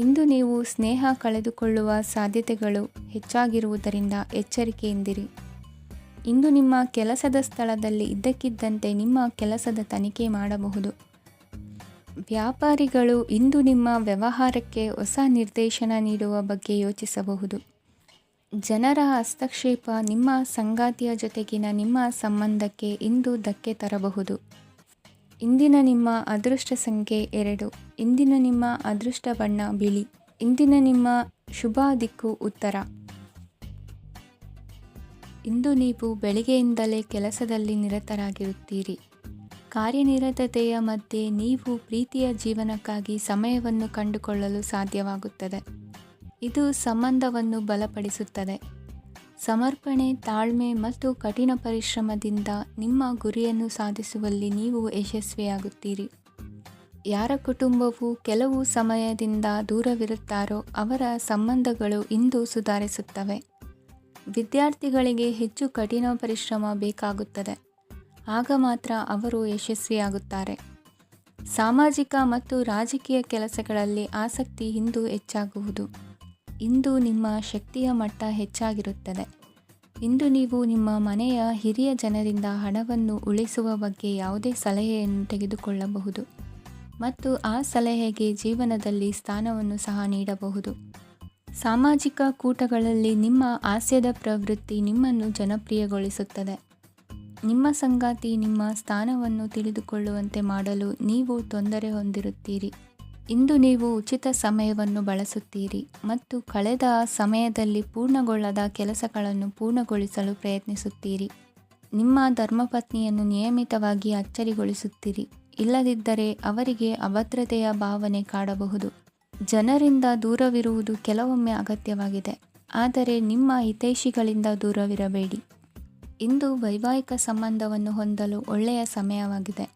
ಇಂದು ನೀವು ಸ್ನೇಹ ಕಳೆದುಕೊಳ್ಳುವ ಸಾಧ್ಯತೆಗಳು ಹೆಚ್ಚಾಗಿರುವುದರಿಂದ ಎಚ್ಚರಿಕೆಯಿಂದಿರಿ. ಇಂದು ನಿಮ್ಮ ಕೆಲಸದ ಸ್ಥಳದಲ್ಲಿ ಇದ್ದಕ್ಕಿದ್ದಂತೆ ನಿಮ್ಮ ಕೆಲಸದ ತನಿಖೆ ಮಾಡಬಹುದು. ವ್ಯಾಪಾರಿಗಳು ಇಂದು ನಿಮ್ಮ ವ್ಯವಹಾರಕ್ಕೆ ಹೊಸ ನಿರ್ದೇಶನ ನೀಡುವ ಬಗ್ಗೆ ಯೋಚಿಸಬಹುದು. ಜನರ ಹಸ್ತಕ್ಷೇಪ ನಿಮ್ಮ ಸಂಗಾತಿಯ ಜೊತೆಗಿನ ನಿಮ್ಮ ಸಂಬಂಧಕ್ಕೆ ಇಂದು ಧಕ್ಕೆ ತರಬಹುದು. ಇಂದಿನ ನಿಮ್ಮ ಅದೃಷ್ಟ ಸಂಖ್ಯೆ 2. ಇಂದಿನ ನಿಮ್ಮ ಅದೃಷ್ಟ ಬಣ್ಣ ಬಿಳಿ. ಇಂದಿನ ನಿಮ್ಮ ಶುಭ ದಿಕ್ಕು ಉತ್ತರ. ಇಂದು ನೀವು ಬೆಳಿಗ್ಗೆಯಿಂದಲೇ ಕೆಲಸದಲ್ಲಿ ನಿರತರಾಗಿರುತ್ತೀರಿ. ಕಾರ್ಯನಿರತತೆಯ ಮಧ್ಯೆ ನೀವು ಪ್ರೀತಿಯ ಜೀವನಕ್ಕಾಗಿ ಸಮಯವನ್ನು ಕಂಡುಕೊಳ್ಳಲು ಸಾಧ್ಯವಾಗುತ್ತದೆ. ಇದು ಸಂಬಂಧವನ್ನು ಬಲಪಡಿಸುತ್ತದೆ. ಸಮರ್ಪಣೆ, ತಾಳ್ಮೆ ಮತ್ತು ಕಠಿಣ ಪರಿಶ್ರಮದಿಂದ ನಿಮ್ಮ ಗುರಿಯನ್ನು ಸಾಧಿಸುವಲ್ಲಿ ನೀವು ಯಶಸ್ವಿಯಾಗುತ್ತೀರಿ. ಯಾರ ಕುಟುಂಬವು ಕೆಲವು ಸಮಯದಿಂದ ದೂರವಿರುತ್ತಾರೋ ಅವರ ಸಂಬಂಧಗಳು ಇಂದು ಸುಧಾರಿಸುತ್ತವೆ. ವಿದ್ಯಾರ್ಥಿಗಳಿಗೆ ಹೆಚ್ಚು ಕಠಿಣ ಪರಿಶ್ರಮ ಬೇಕಾಗುತ್ತದೆ. ಆಗ ಮಾತ್ರ ಅವರು ಯಶಸ್ವಿಯಾಗುತ್ತಾರೆ. ಸಾಮಾಜಿಕ ಮತ್ತು ರಾಜಕೀಯ ಕೆಲಸಗಳಲ್ಲಿ ಆಸಕ್ತಿ ಇಂದು ಹೆಚ್ಚಾಗುವುದು. ಇಂದು ನಿಮ್ಮ ಶಕ್ತಿಯ ಮಟ್ಟ ಹೆಚ್ಚಾಗಿರುತ್ತದೆ. ಇಂದು ನೀವು ನಿಮ್ಮ ಮನೆಯ ಹಿರಿಯ ಜನರಿಂದ ಹಣವನ್ನು ಉಳಿಸುವ ಬಗ್ಗೆ ಯಾವುದೇ ಸಲಹೆಯನ್ನು ತೆಗೆದುಕೊಳ್ಳಬಹುದು ಮತ್ತು ಆ ಸಲಹೆಗೆ ಜೀವನದಲ್ಲಿ ಸ್ಥಾನವನ್ನು ಸಹ ನೀಡಬಹುದು. ಸಾಮಾಜಿಕ ಕೂಟಗಳಲ್ಲಿ ನಿಮ್ಮ ಹಾಸ್ಯದ ಪ್ರವೃತ್ತಿ ನಿಮ್ಮನ್ನು ಜನಪ್ರಿಯಗೊಳಿಸುತ್ತದೆ. ನಿಮ್ಮ ಸಂಗಾತಿ ನಿಮ್ಮ ಸ್ಥಾನವನ್ನು ತಿಳಿದುಕೊಳ್ಳುವಂತೆ ಮಾಡಲು ನೀವು ತೊಂದರೆ ಹೊಂದಿರುತ್ತೀರಿ. ಇಂದು ನೀವು ಉಚಿತ ಸಮಯವನ್ನು ಬಳಸುತ್ತೀರಿ ಮತ್ತು ಕಳೆದ ಸಮಯದಲ್ಲಿ ಪೂರ್ಣಗೊಳ್ಳದ ಕೆಲಸಗಳನ್ನು ಪೂರ್ಣಗೊಳಿಸಲು ಪ್ರಯತ್ನಿಸುತ್ತೀರಿ. ನಿಮ್ಮ ಧರ್ಮಪತ್ನಿಯನ್ನು ನಿಯಮಿತವಾಗಿ ಅಚ್ಚರಿಗೊಳಿಸುತ್ತೀರಿ. ಇಲ್ಲದಿದ್ದರೆ ಅವರಿಗೆ ಅಭದ್ರತೆಯ ಭಾವನೆ ಕಾಡಬಹುದು. ಜನರಿಂದ ದೂರವಿರುವುದು ಕೆಲವೊಮ್ಮೆ ಅಗತ್ಯವಾಗಿದೆ, ಆದರೆ ನಿಮ್ಮ ಹಿತೈಷಿಗಳಿಂದ ದೂರವಿರಬೇಡಿ. ಇಂದು ವೈವಾಹಿಕ ಸಂಬಂಧವನ್ನು ಹೊಂದಲು ಒಳ್ಳೆಯ ಸಮಯವಾಗಿದೆ.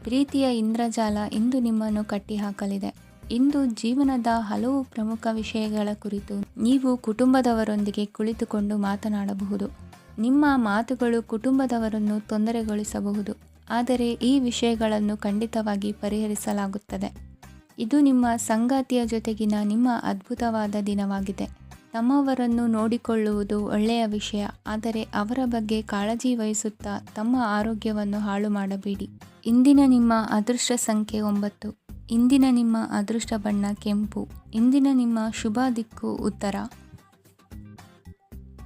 ಪ್ರೀತಿಯ ಇಂದ್ರಜಾಲ ಇಂದು ನಿಮ್ಮನ್ನು ಕಟ್ಟಿಹಾಕಲಿದೆ. ಇಂದು ಜೀವನದ ಹಲವು ಪ್ರಮುಖ ವಿಷಯಗಳ ಕುರಿತು ನೀವು ಕುಟುಂಬದವರೊಂದಿಗೆ ಕುಳಿತುಕೊಂಡು ಮಾತನಾಡಬಹುದು. ನಿಮ್ಮ ಮಾತುಗಳು ಕುಟುಂಬದವರನ್ನು ತೊಂದರೆಗೊಳಿಸಬಹುದು, ಆದರೆ ಈ ವಿಷಯಗಳನ್ನು ಖಂಡಿತವಾಗಿ ಪರಿಹರಿಸಲಾಗುತ್ತದೆ. ಇದು ನಿಮ್ಮ ಸಂಗಾತಿಯ ಜೊತೆಗಿನ ನಿಮ್ಮ ಅದ್ಭುತವಾದ ದಿನವಾಗಿದೆ. ತಮ್ಮವರನ್ನು ನೋಡಿಕೊಳ್ಳುವುದು ಒಳ್ಳೆಯ ವಿಷಯ, ಆದರೆ ಅವರ ಬಗ್ಗೆ ಕಾಳಜಿ ವಹಿಸುತ್ತಾ ತಮ್ಮ ಆರೋಗ್ಯವನ್ನು ಹಾಳು ಮಾಡಬೇಡಿ. ಇಂದಿನ ನಿಮ್ಮ ಅದೃಷ್ಟ ಸಂಖ್ಯೆ 9. ಇಂದಿನ ನಿಮ್ಮ ಅದೃಷ್ಟ ಬಣ್ಣ ಕೆಂಪು. ಇಂದಿನ ನಿಮ್ಮ ಶುಭ ದಿಕ್ಕು ಉತ್ತರ.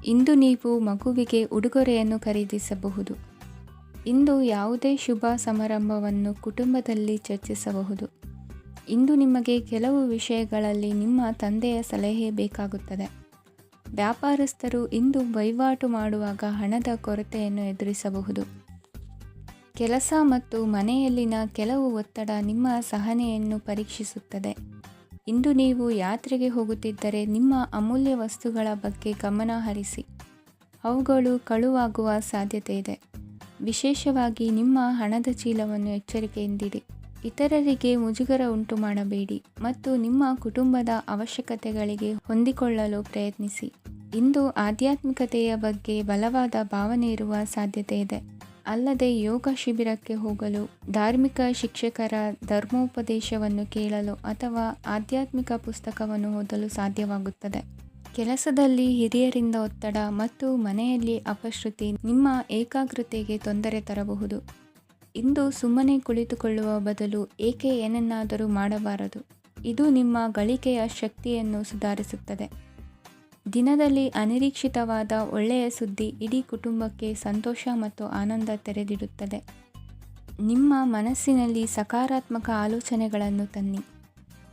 ಇಂದು ನೀವು ಮಗುವಿಗೆ ಉಡುಗೊರೆಯನ್ನು ಖರೀದಿಸಬಹುದು. ಇಂದು ಯಾವುದೇ ಶುಭ ಸಮಾರಂಭವನ್ನು ಕುಟುಂಬದಲ್ಲಿ ಚರ್ಚಿಸಬಹುದು. ಇಂದು ನಿಮಗೆ ಕೆಲವು ವಿಷಯಗಳಲ್ಲಿ ನಿಮ್ಮ ತಂದೆಯ ಸಲಹೆ ಬೇಕಾಗುತ್ತದೆ. ವ್ಯಾಪಾರಸ್ಥರು ಇಂದು ವಹಿವಾಟು ಮಾಡುವಾಗ ಹಣದ ಕೊರತೆಯನ್ನು ಎದುರಿಸಬಹುದು. ಕೆಲಸ ಮತ್ತು ಮನೆಯಲ್ಲಿನ ಕೆಲವು ಒತ್ತಡ ನಿಮ್ಮ ಸಹನೆಯನ್ನು ಪರೀಕ್ಷಿಸುತ್ತದೆ. ಇಂದು ನೀವು ಯಾತ್ರೆಗೆ ಹೋಗುತ್ತಿದ್ದರೆ ನಿಮ್ಮ ಅಮೂಲ್ಯ ವಸ್ತುಗಳ ಬಗ್ಗೆ ಗಮನ ಹರಿಸಿ. ಅವುಗಳು ಕಳುವಾಗುವ ಸಾಧ್ಯತೆ ಇದೆ. ವಿಶೇಷವಾಗಿ ನಿಮ್ಮ ಹಣದ ಚೀಲವನ್ನು ಎಚ್ಚರಿಕೆಯಿಂದಿಡಿ. ಇತರರಿಗೆ ಮುಜುಗರ ಉಂಟು ಮಾಡಬೇಡಿ ಮತ್ತು ನಿಮ್ಮ ಕುಟುಂಬದ ಅವಶ್ಯಕತೆಗಳಿಗೆ ಹೊಂದಿಕೊಳ್ಳಲು ಪ್ರಯತ್ನಿಸಿ. ಇಂದು ಆಧ್ಯಾತ್ಮಿಕತೆಯ ಬಗ್ಗೆ ಬಲವಾದ ಭಾವನೆ ಇರುವ ಸಾಧ್ಯತೆ ಇದೆ. ಅಲ್ಲದೆ ಯೋಗ ಶಿಬಿರಕ್ಕೆ ಹೋಗಲು, ಧಾರ್ಮಿಕ ಶಿಕ್ಷಕರ ಧರ್ಮೋಪದೇಶವನ್ನು ಕೇಳಲು ಅಥವಾ ಆಧ್ಯಾತ್ಮಿಕ ಪುಸ್ತಕವನ್ನು ಓದಲು ಸಾಧ್ಯವಾಗುತ್ತದೆ. ಕೆಲಸದಲ್ಲಿ ಹಿರಿಯರಿಂದ ಒತ್ತಡ ಮತ್ತು ಮನೆಯಲ್ಲಿ ಅಪಶ್ರುತಿ ನಿಮ್ಮ ಏಕಾಗ್ರತೆಗೆ ತೊಂದರೆ ತರಬಹುದು. ಇಂದು ಸುಮ್ಮನೆ ಕುಳಿತುಕೊಳ್ಳುವ ಬದಲು ಏಕೆ ಏನನ್ನಾದರೂ ಮಾಡಬಾರದು. ಇದು ನಿಮ್ಮ ಗಳಿಕೆಯ ಶಕ್ತಿಯನ್ನು ಸುಧಾರಿಸುತ್ತದೆ. ದಿನದಲ್ಲಿ ಅನಿರೀಕ್ಷಿತವಾದ ಒಳ್ಳೆಯ ಸುದ್ದಿ ಇಡೀ ಕುಟುಂಬಕ್ಕೆ ಸಂತೋಷ ಮತ್ತು ಆನಂದ ತೆರೆದಿಡುತ್ತದೆ. ನಿಮ್ಮ ಮನಸ್ಸಿನಲ್ಲಿ ಸಕಾರಾತ್ಮಕ ಆಲೋಚನೆಗಳನ್ನು ತನ್ನಿ.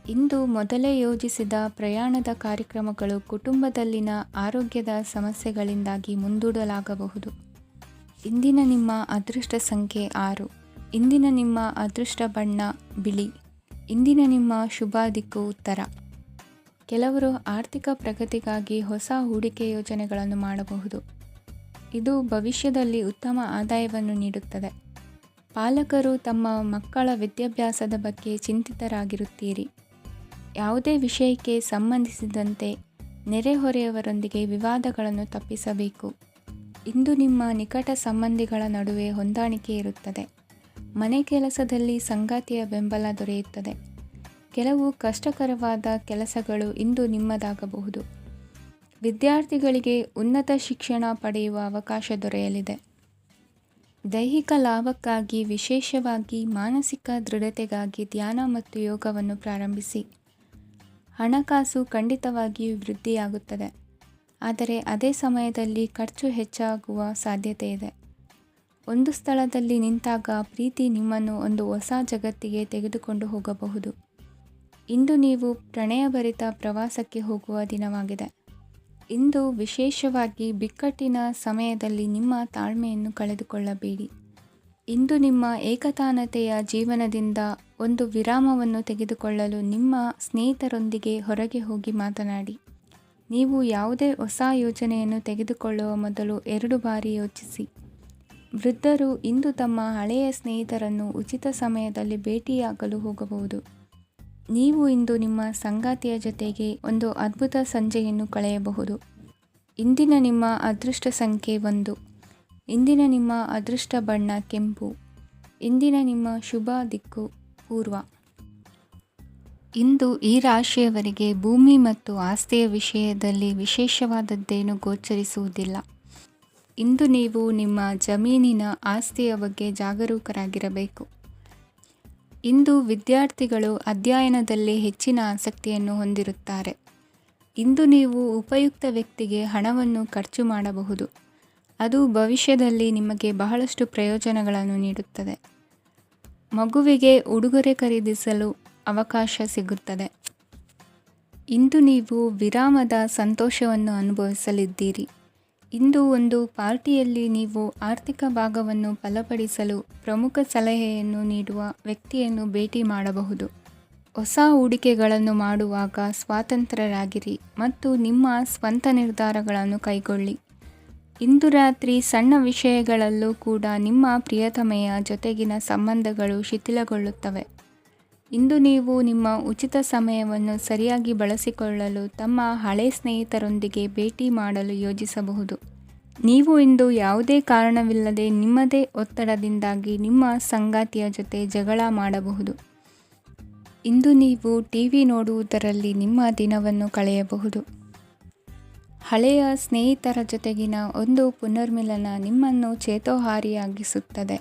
ಇಂದು ಮೊದಲೇ ಯೋಜಿಸಿದ ಪ್ರಯಾಣದ ಕಾರ್ಯಕ್ರಮಗಳು ಕುಟುಂಬದಲ್ಲಿನ ಆರೋಗ್ಯದ ಸಮಸ್ಯೆಗಳಿಂದಾಗಿ ಮುಂದೂಡಲಾಗಬಹುದು. ಇಂದಿನ ನಿಮ್ಮ ಅದೃಷ್ಟ ಸಂಖ್ಯೆ 6. ಇಂದಿನ ನಿಮ್ಮ ಅದೃಷ್ಟ ಬಣ್ಣ ಬಿಳಿ. ಇಂದಿನ ನಿಮ್ಮ ಶುಭ ದಿಕ್ಕು ಉತ್ತರ. ಕೆಲವರು ಆರ್ಥಿಕ ಪ್ರಗತಿಗಾಗಿ ಹೊಸ ಹೂಡಿಕೆ ಯೋಜನೆಗಳನ್ನು ಮಾಡಬಹುದು. ಇದು ಭವಿಷ್ಯದಲ್ಲಿ ಉತ್ತಮ ಆದಾಯವನ್ನು ನೀಡುತ್ತದೆ. ಪಾಲಕರು ತಮ್ಮ ಮಕ್ಕಳ ವಿದ್ಯಾಭ್ಯಾಸದ ಬಗ್ಗೆ ಚಿಂತಿತರಾಗಿರುತ್ತೀರಿ. ಯಾವುದೇ ವಿಷಯಕ್ಕೆ ಸಂಬಂಧಿಸಿದಂತೆ ನೆರೆಹೊರೆಯವರೊಂದಿಗೆ ವಿವಾದಗಳನ್ನು ತಪ್ಪಿಸಬೇಕು. ಇಂದು ನಿಮ್ಮ ನಿಕಟ ಸಂಬಂಧಿಗಳ ನಡುವೆ ಹೊಂದಾಣಿಕೆ ಇರುತ್ತದೆ. ಮನೆ ಕೆಲಸದಲ್ಲಿ ಸಂಗಾತಿಯ ಬೆಂಬಲ ದೊರೆಯುತ್ತದೆ. ಕೆಲವು ಕಷ್ಟಕರವಾದ ಕೆಲಸಗಳು ಇಂದು ನಿಮ್ಮದಾಗಬಹುದು. ವಿದ್ಯಾರ್ಥಿಗಳಿಗೆ ಉನ್ನತ ಶಿಕ್ಷಣ ಪಡೆಯುವ ಅವಕಾಶ ದೊರೆಯಲಿದೆ. ದೈಹಿಕ ಲಾಭಕ್ಕಾಗಿ, ವಿಶೇಷವಾಗಿ ಮಾನಸಿಕ ದೃಢತೆಗಾಗಿ ಧ್ಯಾನ ಮತ್ತು ಯೋಗವನ್ನು ಪ್ರಾರಂಭಿಸಿ. ಹಣಕಾಸು ಖಂಡಿತವಾಗಿಯೂ ವೃದ್ಧಿಯಾಗುತ್ತದೆ, ಆದರೆ ಅದೇ ಸಮಯದಲ್ಲಿ ಖರ್ಚು ಹೆಚ್ಚಾಗುವ ಸಾಧ್ಯತೆ ಇದೆ. ಒಂದು ಸ್ಥಳದಲ್ಲಿ ನಿಂತಾಗ ಪ್ರೀತಿ ನಿಮ್ಮನ್ನು ಒಂದು ಹೊಸ ಜಗತ್ತಿಗೆ ತೆಗೆದುಕೊಂಡು ಹೋಗಬಹುದು. ಇಂದು ನೀವು ಪ್ರಣಯಭರಿತ ಪ್ರವಾಸಕ್ಕೆ ಹೋಗುವ ದಿನವಾಗಿದೆ. ಇಂದು ವಿಶೇಷವಾಗಿ ಬಿಕ್ಕಟ್ಟಿನ ಸಮಯದಲ್ಲಿ ನಿಮ್ಮ ತಾಳ್ಮೆಯನ್ನು ಕಳೆದುಕೊಳ್ಳಬೇಡಿ. ಇಂದು ನಿಮ್ಮ ಏಕತಾನತೆಯ ಜೀವನದಿಂದ ಒಂದು ವಿರಾಮವನ್ನು ತೆಗೆದುಕೊಳ್ಳಲು ನಿಮ್ಮ ಸ್ನೇಹಿತರೊಂದಿಗೆ ಹೊರಗೆ ಹೋಗಿ ಮಾತನಾಡಿ. ನೀವು ಯಾವುದೇ ಹೊಸ ಯೋಜನೆಯನ್ನು ತೆಗೆದುಕೊಳ್ಳುವ ಮೊದಲು 2 ಬಾರಿ ಯೋಚಿಸಿ. ವೃದ್ಧರು ಇಂದು ತಮ್ಮ ಹಳೆಯ ಸ್ನೇಹಿತರನ್ನು ಉಚಿತ ಸಮಯದಲ್ಲಿ ಭೇಟಿಯಾಗಲು ಹೋಗಬಹುದು. ನೀವು ಇಂದು ನಿಮ್ಮ ಸಂಗಾತಿಯ ಜೊತೆಗೆ ಒಂದು ಅದ್ಭುತ ಸಂಜೆಯನ್ನು ಕಳೆಯಬಹುದು. ಇಂದಿನ ನಿಮ್ಮ ಅದೃಷ್ಟ ಸಂಖ್ಯೆ 1. ಇಂದಿನ ನಿಮ್ಮ ಅದೃಷ್ಟ ಬಣ್ಣ ಕೆಂಪು. ಇಂದಿನ ನಿಮ್ಮ ಶುಭ ದಿಕ್ಕು ಪೂರ್ವ. ಇಂದು ಈ ರಾಶಿಯವರಿಗೆ ಭೂಮಿ ಮತ್ತು ಆಸ್ತಿಯ ವಿಷಯದಲ್ಲಿ ವಿಶೇಷವಾದದ್ದೇನು ಗೋಚರಿಸುವುದಿಲ್ಲ. ಇಂದು ನೀವು ನಿಮ್ಮ ಜಮೀನಿನ ಆಸ್ತಿಯ ಬಗ್ಗೆ ಜಾಗರೂಕರಾಗಿರಬೇಕು. ಇಂದು ವಿದ್ಯಾರ್ಥಿಗಳು ಅಧ್ಯಯನದಲ್ಲಿ ಹೆಚ್ಚಿನ ಆಸಕ್ತಿಯನ್ನು ಹೊಂದಿರುತ್ತಾರೆ. ಇಂದು ನೀವು ಉಪಯುಕ್ತ ವ್ಯಕ್ತಿಗೆ ಹಣವನ್ನು ಖರ್ಚು ಮಾಡಬಹುದು. ಅದು ಭವಿಷ್ಯದಲ್ಲಿ ನಿಮಗೆ ಬಹಳಷ್ಟು ಪ್ರಯೋಜನಗಳನ್ನು ನೀಡುತ್ತದೆ. ಮಗುವಿಗೆ ಉಡುಗೊರೆ ಖರೀದಿಸಲು ಅವಕಾಶ ಸಿಗುತ್ತದೆ. ಇಂದು ನೀವು ವಿರಾಮದ ಸಂತೋಷವನ್ನು ಅನುಭವಿಸಲಿದ್ದೀರಿ. ಇಂದು ಒಂದು ಪಾರ್ಟಿಯಲ್ಲಿ ನೀವು ಆರ್ಥಿಕ ಭಾಗವನ್ನು ಬಲಪಡಿಸಲು ಪ್ರಮುಖ ಸಲಹೆಯನ್ನು ನೀಡುವ ವ್ಯಕ್ತಿಯನ್ನು ಭೇಟಿ ಮಾಡಬಹುದು. ಹೊಸ ಹೂಡಿಕೆಗಳನ್ನು ಮಾಡುವಾಗ ಸ್ವಾತಂತ್ರ್ಯರಾಗಿರಿ ಮತ್ತು ನಿಮ್ಮ ಸ್ವಂತ ನಿರ್ಧಾರಗಳನ್ನು ಕೈಗೊಳ್ಳಿ. ಇಂದು ರಾತ್ರಿ ಸಣ್ಣ ವಿಷಯಗಳಲ್ಲೂ ಕೂಡ ನಿಮ್ಮ ಪ್ರಿಯತಮೆಯ ಜೊತೆಗಿನ ಸಂಬಂಧಗಳು ಶಿಥಿಲಗೊಳ್ಳುತ್ತವೆ. ಇಂದು ನೀವು ನಿಮ್ಮ ಉಚಿತ ಸಮಯವನ್ನು ಸರಿಯಾಗಿ ಬಳಸಿಕೊಳ್ಳಲು ತಮ್ಮ ಹಳೆ ಸ್ನೇಹಿತರೊಂದಿಗೆ ಭೇಟಿ ಮಾಡಲು ಯೋಜಿಸಬಹುದು. ನೀವು ಇಂದು ಯಾವುದೇ ಕಾರಣವಿಲ್ಲದೆ ನಿಮ್ಮದೇ ಒತ್ತಡದಿಂದಾಗಿ ನಿಮ್ಮ ಸಂಗಾತಿಯ ಜೊತೆ ಜಗಳ ಮಾಡಬಹುದು. ಇಂದು ನೀವು ಟಿವಿ ನೋಡುವುದರಲ್ಲಿ ನಿಮ್ಮ ದಿನವನ್ನು ಕಳೆಯಬಹುದು. ಹಳೆಯ ಸ್ನೇಹಿತರ ಜೊತೆಗಿನ ಒಂದು ಪುನರ್ಮಿಲನ ನಿಮ್ಮನ್ನು ಚೇತೋಹಾರಿಯಾಗಿಸುತ್ತದೆ.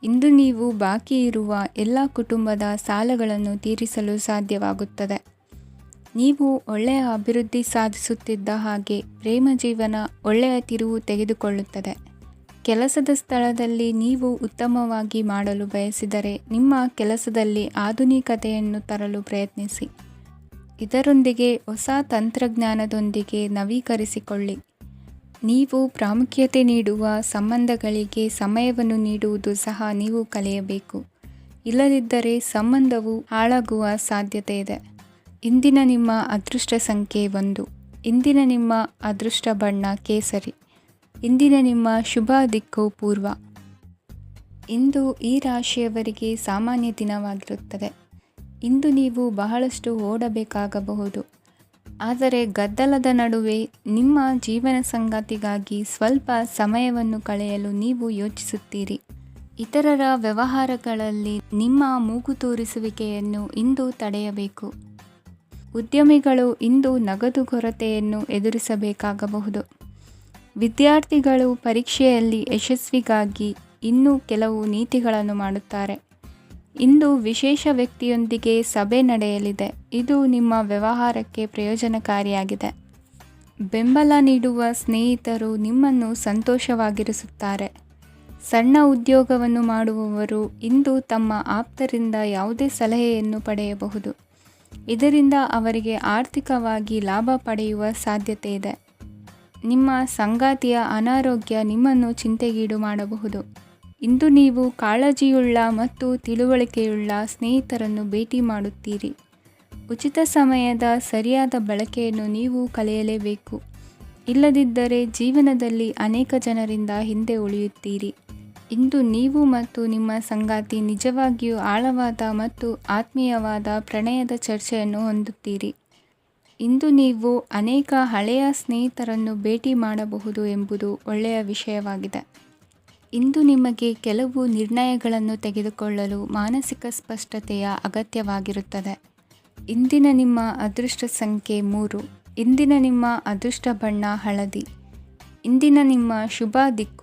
ಇಂದು ನೀವು ಬಾಕಿ ಇರುವ ಎಲ್ಲ ಕುಟುಂಬದ ಸಾಲಗಳನ್ನು ತೀರಿಸಲು ಸಾಧ್ಯವಾಗುತ್ತದೆ. ನೀವು ಒಳ್ಳೆಯ ಅಭಿವೃದ್ಧಿ ಸಾಧಿಸುತ್ತಿದ್ದ ಹಾಗೆ ಪ್ರೇಮ ಜೀವನ ಒಳ್ಳೆಯ ತಿರುವು ತೆಗೆದುಕೊಳ್ಳುತ್ತದೆ. ಕೆಲಸದ ಸ್ಥಳದಲ್ಲಿ ನೀವು ಉತ್ತಮವಾಗಿ ಮಾಡಲು ಬಯಸಿದರೆ ನಿಮ್ಮ ಕೆಲಸದಲ್ಲಿ ಆಧುನಿಕತೆಯನ್ನು ತರಲು ಪ್ರಯತ್ನಿಸಿ. ಇದರೊಂದಿಗೆ ಹೊಸ ತಂತ್ರಜ್ಞಾನದೊಂದಿಗೆ ನವೀಕರಿಸಿಕೊಳ್ಳಿ. ನೀವು ಪ್ರಾಮುಖ್ಯತೆ ನೀಡುವ ಸಂಬಂಧಗಳಿಗೆ ಸಮಯವನ್ನು ನೀಡುವುದು ಸಹ ನೀವು ಕಲಿಯಬೇಕು. ಇಲ್ಲದಿದ್ದರೆ ಸಂಬಂಧವು ಹಾಳಾಗುವ ಸಾಧ್ಯತೆ ಇದೆ. ಇಂದಿನ ನಿಮ್ಮ ಅದೃಷ್ಟ ಸಂಖ್ಯೆ 1. ಇಂದಿನ ನಿಮ್ಮ ಅದೃಷ್ಟ ಬಣ್ಣ ಕೇಸರಿ. ಇಂದಿನ ನಿಮ್ಮ ಶುಭ ದಿಕ್ಕು ಪೂರ್ವ. ಇಂದು ಈ ರಾಶಿಯವರಿಗೆ ಸಾಮಾನ್ಯ ದಿನವಾಗಿರುತ್ತದೆ. ಇಂದು ನೀವು ಬಹಳಷ್ಟು ಓಡಬೇಕಾಗಬಹುದು. ಆದರೆ ಗದ್ದಲದ ನಡುವೆ ನಿಮ್ಮ ಜೀವನ ಸಂಗಾತಿಗಾಗಿ ಸ್ವಲ್ಪ ಸಮಯವನ್ನು ಕಳೆಯಲು ನೀವು ಯೋಚಿಸುತ್ತೀರಿ. ಇತರರ ವ್ಯವಹಾರಗಳಲ್ಲಿ ನಿಮ್ಮ ಮೂಗು ತೂರಿಸುವಿಕೆಯನ್ನು ಇಂದು ತಡೆಯಬೇಕು. ಉದ್ಯಮಿಗಳು ಇಂದು ನಗದು ಕೊರತೆಯನ್ನು ಎದುರಿಸಬೇಕಾಗಬಹುದು. ವಿದ್ಯಾರ್ಥಿಗಳು ಪರೀಕ್ಷೆಯಲ್ಲಿ ಯಶಸ್ವಿಗಾಗಿ ಇನ್ನೂ ಕೆಲವು ನೀತಿಗಳನ್ನು ಮಾಡುತ್ತಾರೆ. ಇಂದು ವಿಶೇಷ ವ್ಯಕ್ತಿಯೊಂದಿಗೆ ಸಭೆ ನಡೆಯಲಿದೆ. ಇದು ನಿಮ್ಮ ವ್ಯವಹಾರಕ್ಕೆ ಪ್ರಯೋಜನಕಾರಿಯಾಗಿದೆ. ಬೆಂಬಲ ನೀಡುವ ಸ್ನೇಹಿತರು ನಿಮ್ಮನ್ನು ಸಂತೋಷವಾಗಿರಿಸುತ್ತಾರೆ. ಸಣ್ಣ ಉದ್ಯೋಗವನ್ನು ಮಾಡುವವರು ಇಂದು ತಮ್ಮ ಆಪ್ತರಿಂದ ಯಾವುದೇ ಸಲಹೆಯನ್ನು ಪಡೆಯಬಹುದು. ಇದರಿಂದ ಅವರಿಗೆ ಆರ್ಥಿಕವಾಗಿ ಲಾಭ ಪಡೆಯುವ ಸಾಧ್ಯತೆ ಇದೆ. ನಿಮ್ಮ ಸಂಗಾತಿಯ ಅನಾರೋಗ್ಯ ನಿಮ್ಮನ್ನು ಚಿಂತೆಗೀಡು ಮಾಡಬಹುದು. ಇಂದು ನೀವು ಕಾಳಜಿಯುಳ್ಳ ಮತ್ತು ತಿಳುವಳಿಕೆಯುಳ್ಳ ಸ್ನೇಹಿತರನ್ನು ಭೇಟಿ ಮಾಡುತ್ತೀರಿ. ಉಚಿತ ಸಮಯದ ಸರಿಯಾದ ಬಳಕೆಯನ್ನು ನೀವು ಕಲಿಯಲೇಬೇಕು. ಇಲ್ಲದಿದ್ದರೆ ಜೀವನದಲ್ಲಿ ಅನೇಕ ಜನರಿಂದ ಹಿಂದೆ ಉಳಿಯುತ್ತೀರಿ. ಇಂದು ನೀವು ಮತ್ತು ನಿಮ್ಮ ಸಂಗಾತಿ ನಿಜವಾಗಿಯೂ ಆಳವಾದ ಮತ್ತು ಆತ್ಮೀಯವಾದ ಪ್ರಣಯದ ಚರ್ಚೆಯನ್ನು ಹೊಂದುತ್ತೀರಿ. ಇಂದು ನೀವು ಅನೇಕ ಹಳೆಯ ಸ್ನೇಹಿತರನ್ನು ಭೇಟಿ ಮಾಡಬಹುದು ಎಂಬುದು ಒಳ್ಳೆಯ ವಿಷಯವಾಗಿದೆ. ಇಂದು ನಿಮಗೆ ಕೆಲವು ನಿರ್ಣಯಗಳನ್ನು ತೆಗೆದುಕೊಳ್ಳಲು ಮಾನಸಿಕ ಸ್ಪಷ್ಟತೆಯ ಅಗತ್ಯವಾಗಿರುತ್ತದೆ. ಇಂದಿನ ನಿಮ್ಮ ಅದೃಷ್ಟ ಸಂಖ್ಯೆ 3. ಇಂದಿನ ನಿಮ್ಮ ಅದೃಷ್ಟ ಬಣ್ಣ ಹಳದಿ. ಇಂದಿನ ನಿಮ್ಮ ಶುಭ ದಿಕ್ಕು